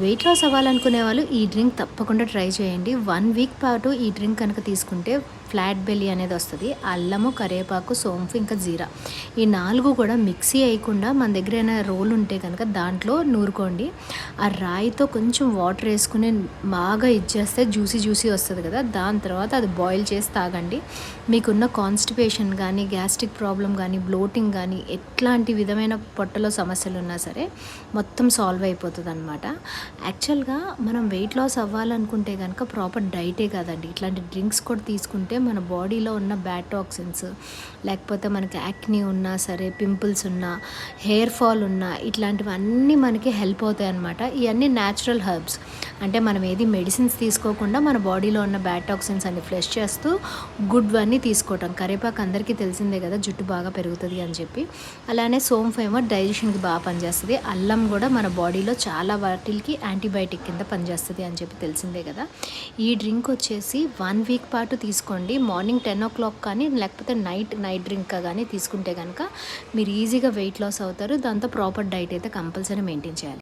Weight loss అవ్వాలనుకునే వాళ్ళు ఈ drink తప్పకుండా ట్రై చేయండి. 1 వీక్ పాటు ఈ డ్రింక్ కనుక తీసుకుంటే ఫ్లాట్ బెల్లీ అనేది వస్తది. అల్లము, కరివేపాకు, సోంపు ఇంకా జీరా ఈ 4 కూడా మిక్సీ వేయకుండా మన దగ్గర ఏమైనా రోల్ ఉంటే కనుక దాంట్లో నూరుకోండి. ఆ రాయితో కొంచెం వాటర్ వేసుకుని బాగా ఇచ్చేస్తే జ్యూసీ వస్తుంది కదా. దాని తర్వాత అది బాయిల్ చేసి తాగండి. మీకున్న కాన్స్టిపేషన్ కానీ, గ్యాస్ట్రిక్ ప్రాబ్లం కానీ, బ్లోటింగ్ కానీ ఎట్లాంటి విధమైన పొట్టలో సమస్యలు ఉన్నా సరే మొత్తం సాల్వ్ అయిపోతుంది అనమాట. యాక్చువల్గా మనం వెయిట్ లాస్ అవ్వాలనుకుంటే కనుక ప్రాపర్ డైటే కాదండి, ఇట్లాంటి డ్రింక్స్ కూడా తీసుకుంటే మన బాడీలో ఉన్న బ్యాడ్ టాక్సిన్స్, లేకపోతే మనకి యాక్ని ఉన్నా సరే, పింపుల్స్ ఉన్నా, హెయిర్ ఫాల్ ఉన్నా ఇట్లాంటివన్నీ మనకి హెల్ప్ అవుతాయి అన్నమాట. ఇవన్నీ న్యాచురల్ హెర్బ్స్, అంటే మనం ఏది మెడిసిన్స్ తీసుకోకుండా మన బాడీలో ఉన్న బ్యాడ్ టాక్సిన్స్ అన్ని ఫ్లెష్ చేస్తూ గుడ్ అన్నీ తీసుకోవటం. కరివేపాకు అందరికీ తెలిసిందే కదా, జుట్టు బాగా పెరుగుతుంది అని చెప్పి. అలానే సోంపు ఏమో డైజెషన్కి బాగా పనిచేస్తుంది. అల్లం కూడా మన బాడీలో చాలా వాటికి యాంటీబయాటిక్ కింద పనిచేస్తుంది అని చెప్పి తెలిసిందే కదా. ఈ డ్రింక్ వచ్చేసి 1 వీక్ పాటు తీసుకోండి. మార్నింగ్ 10 o'clock కానీ లేకపోతే నైట్ డ్రింక్ కానీ తీసుకుంటే కనుక మీరు ఈజీగా వెయిట్ లాస్ అవుతారు. దాంతో ప్రాపర్ డైట్ అయితే కంపల్సరీ మెయింటైన్ చేయాలి.